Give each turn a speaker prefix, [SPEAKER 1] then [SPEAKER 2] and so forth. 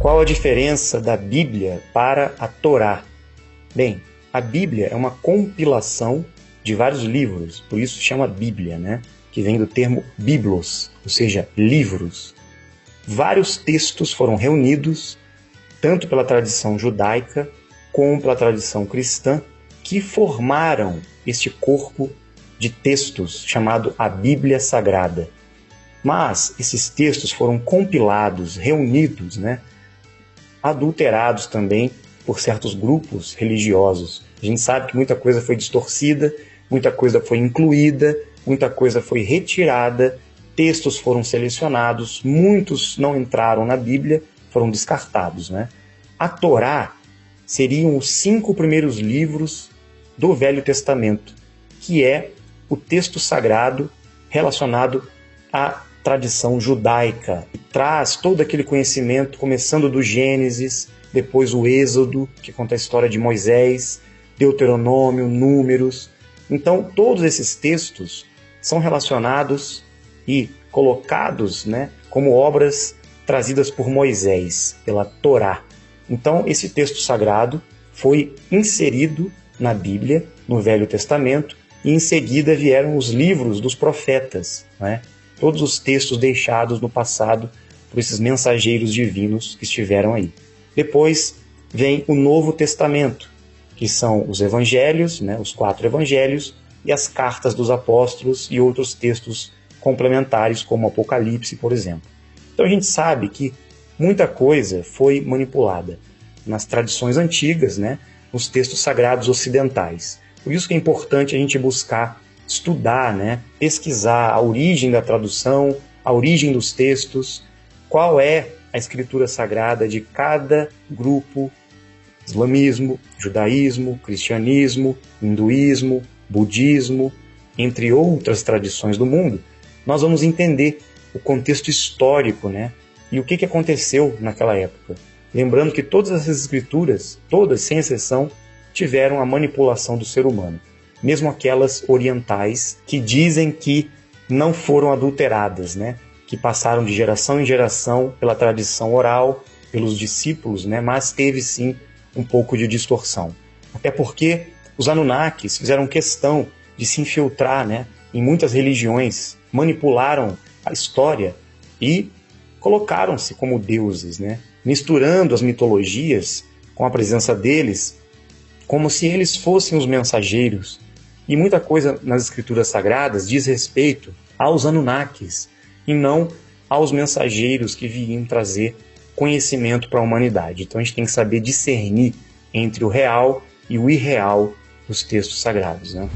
[SPEAKER 1] Qual a diferença da Bíblia para a Torá? Bem, a Bíblia é uma compilação de vários livros, por isso se chama Bíblia, né? Que vem do termo biblos, ou seja, livros. Vários textos foram reunidos, tanto pela tradição judaica como pela tradição cristã, que formaram este corpo de textos chamado a Bíblia Sagrada. Mas esses textos foram compilados, reunidos, né? Adulterados também por certos grupos religiosos. A gente sabe que muita coisa foi distorcida, muita coisa foi incluída, muita coisa foi retirada, textos foram selecionados, muitos não entraram na Bíblia, foram descartados, né? A Torá seriam os 5 primeiros livros do Velho Testamento, que é o texto sagrado relacionado à tradição judaica, e traz todo aquele conhecimento, começando do Gênesis, depois o Êxodo, que conta a história de Moisés, Deuteronômio, Números. Então, todos esses textos são relacionados e colocados, né, como obras trazidas por Moisés, pela Torá. Então, esse texto sagrado foi inserido na Bíblia, no Velho Testamento, e em seguida vieram os livros dos profetas, né? Todos os textos deixados no passado por esses mensageiros divinos que estiveram aí. Depois vem o Novo Testamento, que são os evangelhos, né, os 4 evangelhos, e as cartas dos apóstolos e outros textos complementares, como o Apocalipse, por exemplo. Então a gente sabe que muita coisa foi manipulada nas tradições antigas, né, nos textos sagrados ocidentais. Por isso que é importante a gente buscar estudar, né, pesquisar a origem da tradução, a origem dos textos, qual é a escritura sagrada de cada grupo: islamismo, judaísmo, cristianismo, hinduísmo, budismo, entre outras tradições do mundo. Nós vamos entender o contexto histórico, né, e o que aconteceu naquela época. Lembrando que todas essas escrituras, todas sem exceção, tiveram a manipulação do ser humano. Mesmo aquelas orientais que dizem que não foram adulteradas, né? Que passaram de geração em geração pela tradição oral, pelos discípulos, né? Mas teve sim um pouco de distorção. Até porque os Anunnakis fizeram questão de se infiltrar, né, em muitas religiões, manipularam a história e colocaram-se como deuses, né? Misturando as mitologias com a presença deles, como se eles fossem os mensageiros. E muita coisa nas escrituras sagradas diz respeito aos Anunnakis e não aos mensageiros que viriam trazer conhecimento para a humanidade. Então a gente tem que saber discernir entre o real e o irreal dos textos sagrados, né?